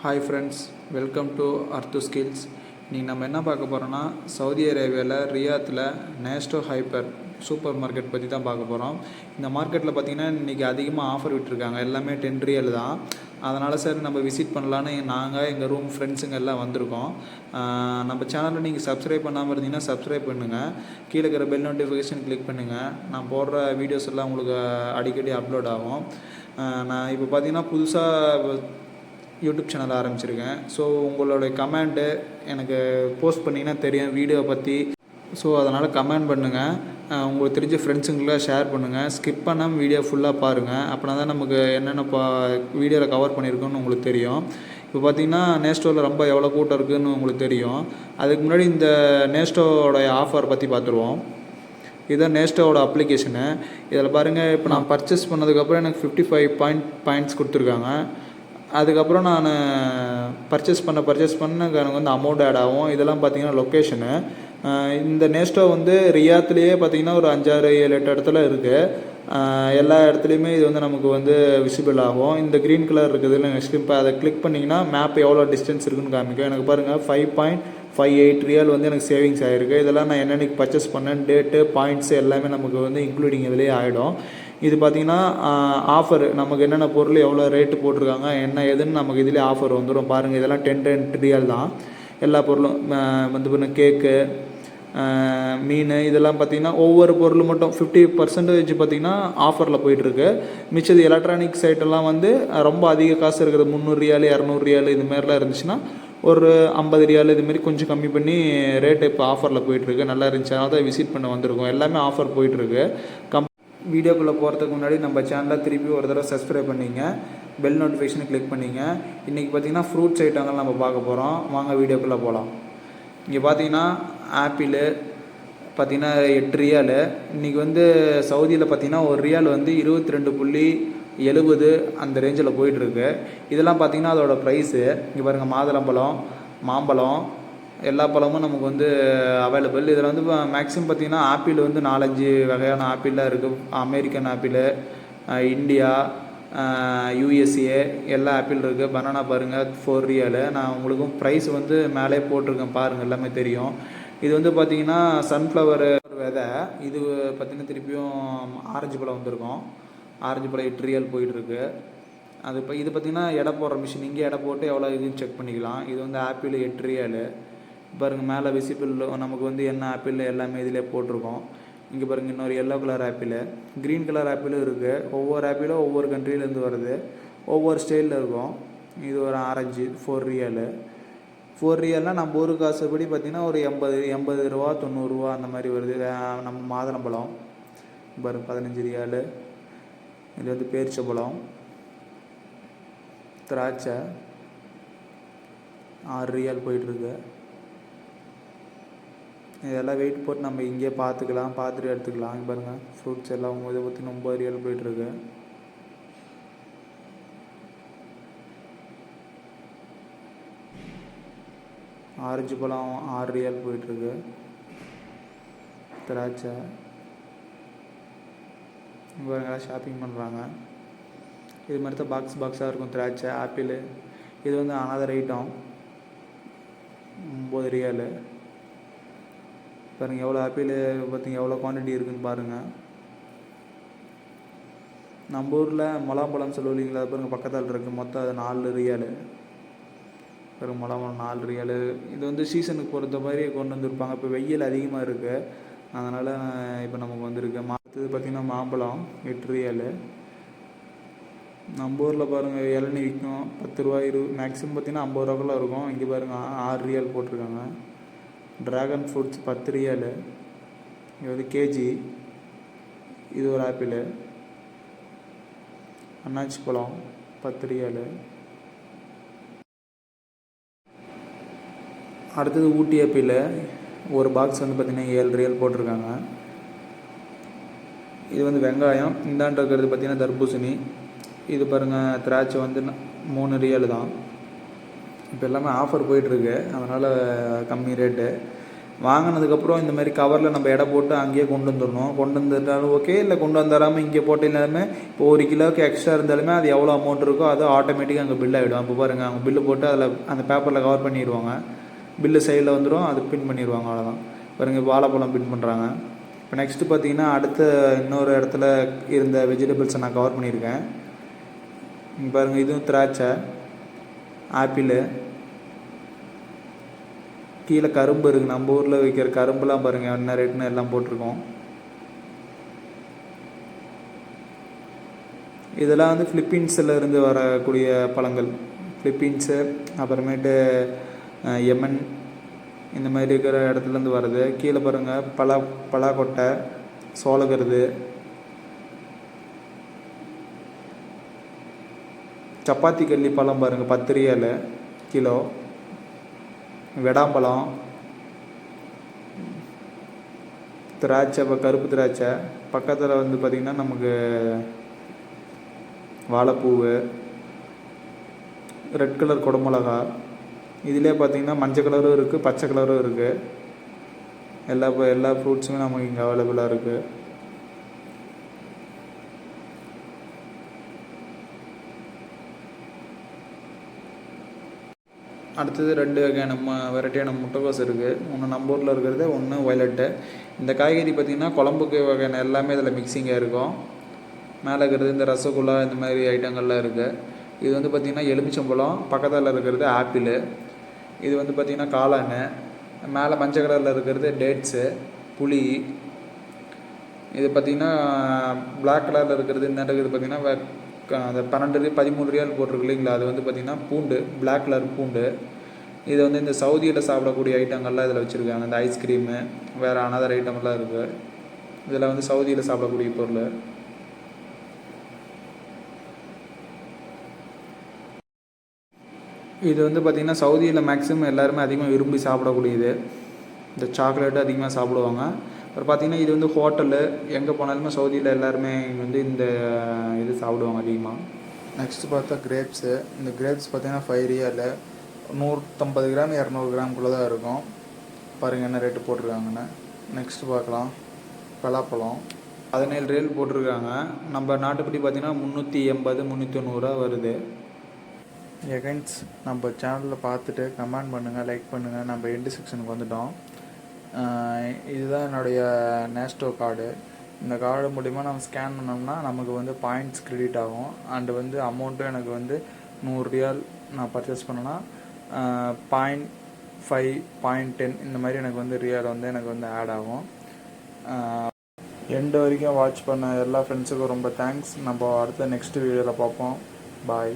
Hi friends, welcome to அர்த்து skills. இன்றைக்கி நம்ம என்ன பார்க்க போகிறோன்னா, சவுதி அரேபியாவில் ரியாத்தில் நேஸ்டோ ஹைப்பர் சூப்பர் மார்க்கெட் பற்றி தான் பார்க்க போகிறோம். இந்த மார்க்கெட்டில் பார்த்திங்கன்னா இன்றைக்கி அதிகமாக ஆஃபர் விட்டுருக்காங்க. எல்லாமே 10 ரியல் தான். அதனால் சார் நம்ம விசிட் பண்ணலான்னு நாங்கள் எங்கள் ரூம் ஃப்ரெண்ட்ஸுங்க எல்லாம் வந்திருக்கோம். நம்ம சேனலில் நீங்கள் சப்ஸ்கிரைப் பண்ணாமல் இருந்தீங்கன்னா சப்ஸ்கிரைப் பண்ணுங்கள். கீழே இருக்கிற பெல் நோட்டிஃபிகேஷன் கிளிக் பண்ணுங்கள். நான் போடுற வீடியோஸ் எல்லாம் உங்களுக்கு அடிக்கடி அப்லோட் ஆகும். நான் இப்போ பார்த்திங்கன்னா புதுசாக யூடியூப் சேனல் ஆரம்பிச்சிருக்கேன். ஸோ உங்களுடைய கமெண்ட்டு எனக்கு போஸ்ட் பண்ணிங்கன்னா தெரியும் வீடியோவை பற்றி. ஸோ அதனால் கமெண்ட் பண்ணுங்கள். உங்களுக்கு தெரிஞ்ச ஃப்ரெண்ட்ஸுங்களுக்குலாம் ஷேர் பண்ணுங்கள். ஸ்கிப் பண்ணாமல் வீடியோ ஃபுல்லாக பாருங்கள். அப்படின்னா தான் நமக்கு என்னென்ன வீடியோவில் கவர் பண்ணியிருக்கோன்னு உங்களுக்கு தெரியும். இப்போ பார்த்திங்கன்னா நேஸ்டோவில் ரொம்ப எவ்வளோ கூட்டம் இருக்குதுன்னு உங்களுக்கு தெரியும். அதுக்கு முன்னாடி இந்த நேஸ்டோவோடைய ஆஃபர் பற்றி பார்த்துருவோம். இதுதான் நேஸ்டோவோட அப்ளிகேஷனு. இதில் பாருங்கள், இப்போ நான் பர்ச்சேஸ் பண்ணதுக்கப்புறம் எனக்கு 55 பாயிண்ட்ஸ் கொடுத்துருக்காங்க. அதுக்கப்புறம் நான் பர்ச்சேஸ் பண்ண எனக்கு வந்து அமௌண்ட் ஆட் ஆகும். இதெல்லாம் பார்த்திங்கன்னா லொக்கேஷனு. இந்த நேஸ்டோ வந்து ரியாத்துலேயே பார்த்திங்கன்னா ஒரு 5, 6, 7, 8 இடத்துல இருக்குது. எல்லா இடத்துலையுமே இது வந்து நமக்கு வந்து விசிபிள் ஆகும். இந்த க்ரீன் கலர் இருக்குது இல்லை, நெக்ஸ்ட் இப்போ அதை கிளிக் பண்ணிங்கன்னா மேப் எவ்வளோ டிஸ்டன்ஸ் இருக்குதுன்னு காமிக்கும். எனக்கு பாருங்கள் 5.58 ரியால் வந்து எனக்கு சேவிங்ஸ் ஆகிருக்கு. இதெல்லாம் நான் என்னென்னைக்கு பர்ச்சேஸ் பண்ணேன், டேட்டு, பாயிண்ட்ஸ் எல்லாமே நமக்கு வந்து இன்க்ளூடிங் இதிலே ஆகிடும். இது பார்த்திங்கன்னா ஆஃபர், நமக்கு என்னென்ன பொருள் எவ்வளோ ரேட்டு போட்டிருக்காங்க என்ன ஏதுன்னு நமக்கு இதிலே ஆஃபர் வந்துடும். பாருங்கள், இதெல்லாம் 10 ரியால் தான். எல்லா பொருளும் வந்து பார்த்தீங்கன்னா கேக்கு, மீன், இதெல்லாம் பார்த்திங்கன்னா ஒவ்வொரு பொருள் மட்டும் 50% பார்த்திங்கன்னா ஆஃபரில் போயிட்டுருக்கு. மிச்சது எலக்ட்ரானிக்ஸ் ஐட்டம்லாம் வந்து ரொம்ப அதிக காசு இருக்குது. 300 ரியால், 200 ரியால் இதுமாரிலாம் இருந்துச்சுன்னா ஒரு 50 ரியால் இதுமாரி கொஞ்சம் கம்மி பண்ணி ரேட்டு இப்போ ஆஃபரில் போயிட்டுருக்கு. நல்லா இருந்துச்சு, அதனால் தான் விசிட் பண்ண வந்திருக்கோம். எல்லாமே ஆஃபர் போயிட்டுருக்கு. வீடியோக்குள்ளே போகிறதுக்கு முன்னாடி நம்ம சேனலை திருப்பி ஒரு தடவை சப்ஸ்கிரைப் பண்ணிங்க, பெல் நோட்டிஃபிகேஷனை கிளிக் பண்ணிங்க. இன்றைக்கி பார்த்திங்கன்னா ஃப்ரூட்ஸ் ஐட்டங்கள் நம்ம பார்க்க போகிறோம். வாங்க வீடியோக்குள்ளே போகலாம். இங்கே பார்த்திங்கன்னா ஆப்பிள் பார்த்திங்கன்னா 8 ரியால். இன்றைக்கி வந்து சவுதியில் பார்த்திங்கன்னா ஒரு ரியால் வந்து 22.70 அந்த ரேஞ்சில் போயிட்டுருக்கு. இதெல்லாம் பார்த்திங்கன்னா அதோடய ப்ரைஸு. இங்கே பாருங்கள், மாதுளம்பழம், மாம்பழம், எல்லா பழமும் நமக்கு வந்து அவைலபிள். இதில் வந்து மேக்ஸிமம் பார்த்திங்கன்னா ஆப்பிள் வந்து 4-5 வகையான ஆப்பிள்லாம் இருக்குது. அமெரிக்கன் ஆப்பிள், இந்தியா, USA எல்லா ஆப்பிள் இருக்குது. பனானா பாருங்கள் 4 ரியால். நான் உங்களுக்கும் ப்ரைஸ் வந்து மேலே போட்டிருக்கேன் பாருங்கள், எல்லாமே தெரியும். இது வந்து பார்த்திங்கன்னா சன்ஃப்ளவர் விதை. இது பார்த்திங்கன்னா திருப்பியும் ஆரஞ்சு பழம் வந்திருக்கும். ஆரஞ்சு பழம் 8 ரியால் போயிட்டுருக்கு. அது இப்போ இது பார்த்திங்கன்னா எடை போடுற மிஷின். இங்கே எடை போட்டு எவ்வளோ இதுன்னு செக் பண்ணிக்கலாம். இது வந்து ஆப்பிள் 8 ரியால். பாருங்கள், மேலே விசிபிள் நமக்கு வந்து என்ன ஆப்பிள் எல்லாமே இதிலே போட்டிருக்கோம். இங்கே பாருங்கள், இன்னொரு yellow colour apple, green colour ஆப்பிளும் இருக்குது. ஒவ்வொரு ஆப்பிளும் ஒவ்வொரு கண்ட்ரிலேருந்து வருது, ஒவ்வொரு ஸ்டைலில் இருக்கும். இது ஒரு ஆரஞ்சு 4 ரியால். 4 ரியால்னால் நம்ம ஊர் காசுபடி பார்த்திங்கன்னா ஒரு 80 ரூபா 90 ரூபா அந்த மாதிரி வருது. நம்ம மாதுளம்பழம் பாருங்கள் 15 ரியால். இது வந்து பேரிச்சம்பழம், திராட்சை 6 ரியால் போயிட்டுருக்கு. இதெல்லாம் வெயிட் போட்டு நம்ம இங்கே பார்த்துக்கலாம், பார்த்துட்டு எடுத்துக்கலாம். இங்கே பாருங்கள், ஃப்ரூட்ஸ் எல்லாம் இதை பற்றி 9 ரியால் போயிட்டுருக்கு. ஆரஞ்சு பழம் 6 ரியால் போயிட்டுருக்கு. திராட்சை இங்கே ஷாப்பிங் பண்ணுறாங்க. இது மாதிரி தான் பாக்ஸாக இருக்கும் திராட்சை, ஆப்பிள். இது வந்து அனதர் ஐட்டம் 9 ரியால். பாருங்கள் எவ்வளோ ஆப்பிள் பார்த்திங்க, எவ்வளோ குவான்டிட்டி இருக்குதுன்னு பாருங்கள். நம்ம ஊரில் முலாம்பழம் சொல்லுவீங்களா, அது பாருங்கள் பக்கத்தில் இருக்குது. மொத்தம் அது 4 ரியால். பாருங்கள், முலாம்பழம் 4 ரியால். இது வந்து சீசனுக்கு பொறுத்த மாதிரி கொண்டு வந்திருப்பாங்க. இப்போ வெயில் அதிகமாக இருக்குது, அதனால் இப்போ நமக்கு வந்திருக்கு. மற்றது பார்த்திங்கன்னா மாம்பழம் 8 ரியால். நம்ம ஊரில் பாருங்கள் இளநீ விற்கும் 10 ரூபா 20, மேக்ஸிமம் பார்த்திங்கன்னா 50 ரூபாக்குள்ளே இருக்கும். இங்கே பாருங்கள் 6 ரியால் போட்டிருக்காங்க. ட்ராகன் ஃப்ரூட்ஸ் 10 ரியால். இது வந்து கேஜி. இது ஒரு ஆப்பிள். அன்னாச்சி பழம் 10 ரியால். அடுத்தது ஊட்டி ஆப்பிள். ஒரு பாக்ஸ் வந்து பார்த்திங்கன்னா 7 ரியால் போட்டிருக்காங்க. இது வந்து வெங்காயம். இந்தாண்டு இருக்கிறது பார்த்திங்கன்னா தர்பூசணி. இது பாருங்கள் திராட்சை வந்து 3 ரியால் தான். இப்போ எல்லாமே ஆஃபர் போயிட்டுருக்கு, அதனால் கம்மி ரேட்டு. வாங்கினதுக்கப்புறம் இந்த மாதிரி கவரில் நம்ம எடை போட்டு அங்கேயே கொண்டு வந்துடணும். கொண்டு வந்துட்டாலும் ஓகே, இல்லை கொண்டு வந்துடாமல் இங்கே போட்டிருந்தாலுமே இப்போ 1 கிலோவுக்கு எக்ஸ்ட்ரா இருந்தாலுமே அது எவ்வளோ அமௌண்ட் இருக்கோ அது ஆட்டோமேட்டிக்காக அங்கே பில் ஆகிடும். இப்போ பாருங்கள், அவங்க பில்லு போட்டு அதில் அந்த பேப்பரில் கவர் பண்ணிடுவாங்க. பில்லு சைடில் வந்துடும், அது பின் பண்ணிடுவாங்க. அவ்வளோதான். பாருங்கள், வாழைப்பழம் பின் பண்ணுறாங்க. இப்போ நெக்ஸ்ட்டு பார்த்தீங்கன்னா அடுத்த இன்னொரு இடத்துல இருந்த வெஜிடபிள்ஸை நான் கவர் பண்ணியிருக்கேன். இங்கே பாருங்கள், இதுவும் திராட்சை, ஆப்பிள், கீழே கரும்பு இருக்குது. நம்ம ஊரில் விற்கிற கரும்புலாம் பாருங்கள் என்ன ரேட்னு எல்லாம் போட்டிருக்கோம். இதெல்லாம் வந்து ஃபிலிப்பீன்ஸில் இருந்து வரக்கூடிய பழங்கள். ஃபிலிப்பீன்ஸு, அப்புறமேட்டு யமன், இந்த மாதிரி இருக்கிற இடத்துலேருந்து வருது. கீழே பாருங்கள், பலாக்கொட்டை, சோளக்கருது, சப்பாத்தி கல்லி பழம் பாருங்கள் 10 ரியால் கிலோ, வெடாம்பழம், திராட்சை, இப்போ கருப்பு திராட்சை. பக்கத்தில் வந்து பார்த்திங்கன்னா நமக்கு வாழைப்பூவு, ரெட் கலர் குடமிளகா, இதிலே பார்த்திங்கன்னா மஞ்சள் கலரும் இருக்குது, பச்சை கலரும் இருக்குது. எல்லா ஃப்ரூட்ஸுமே நமக்கு இங்கே அவைலபிளாக இருக்குது. அடுத்தது 2 வகையான வெரைட்டியான முட்டைக்கோஸ் இருக்குது. ஒன்று நம்ம ஊரில் இருக்கிறது, ஒன்று வயலட்டு. இந்த காய்கறி பார்த்திங்கன்னா குழம்புக்கு வகையான எல்லாமே இதில் மிக்சிங்காக இருக்கும். மேலே இருக்கிறது இந்த ரசகுல்லா, இந்த மாதிரி ஐட்டங்கள்லாம் இருக்குது. இது வந்து பார்த்திங்கன்னா எலுமிச்சம்பழம், பக்கத்தில் இருக்கிறது ஆப்பிள், இது வந்து பார்த்திங்கன்னா காளான், மேலே மஞ்சள் கலரில் இருக்கிறது டேட்ஸு, புளி, இது பார்த்திங்கன்னா பிளாக் கலரில் இருக்கிறது என்ன இருக்குது பார்த்திங்கன்னா அந்த 13 ரியால் போட்டிருக்கு இல்லைங்களா, அது வந்து பார்த்திங்கன்னா பூண்டு, பிளாக் கலர் பூண்டு. இது வந்து இந்த சவுதியில் சாப்பிடக்கூடிய ஐட்டங்கள்லாம் இதில் வச்சுருக்காங்க. இந்த ஐஸ்கிரீமு, வேறு அனதர் ஐட்டம்லாம் இருக்குது. இதில் வந்து சவுதியில் சாப்பிடக்கூடிய பொருள். இது வந்து பார்த்திங்கன்னா சவுதியில் மேக்ஸிமம் எல்லாருமே அதிகமாக விரும்பி சாப்பிடக்கூடியது. இந்த சாக்லேட்டு அதிகமாக சாப்பிடுவாங்க. அப்புறம் பார்த்திங்கன்னா இது வந்து ஹோட்டலு, எங்கே போனாலுமே சவுதியில் எல்லாருமே வந்து இந்த இது சாப்பிடுவாங்க அதிகமாக. நெக்ஸ்ட்டு பார்த்தா கிரேப்ஸு. இந்த கிரேப்ஸ் பார்த்திங்கன்னா 5 ரியால், 150 கிராம் 200 கிராம்குள்ளே தான் இருக்கும். பாருங்கள் என்ன ரேட்டு போட்டிருக்காங்கன்னு. நெக்ஸ்ட்டு பார்க்கலாம், பலாப்பழம் 17 ரியால் போட்டிருக்காங்க. நம்ம நாட்டுப்படி பார்த்திங்கன்னா 380 390 வருது. எகைன்ஸ் நம்ம சேனலில் பார்த்துட்டு கமெண்ட் பண்ணுங்கள், லைக் பண்ணுங்கள். நம்ம எண்டு செக்ஷனுக்கு வந்துட்டோம். இதுதான் என்னுடைய நேஸ்டோ கார்டு. இந்த கார்டு மூலிமா நம்ம ஸ்கேன் பண்ணோம்னா நமக்கு வந்து பாயிண்ட்ஸ் கிரெடிட் ஆகும். அண்டு வந்து அமௌண்ட்டும் எனக்கு வந்து 100 ரியால் நான் பர்ச்சேஸ் பண்ணேன்னா 0.5 0.10 இந்த மாதிரி எனக்கு வந்து ரியால் வந்து எனக்கு வந்து ஆட் ஆகும். எண்டு வரைக்கும் வாட்ச் பண்ண எல்லா ஃப்ரெண்ட்ஸுக்கும் ரொம்ப தேங்க்ஸ். நம்ம அடுத்த நெக்ஸ்ட் வீடியோவில் பார்ப்போம். பாய்.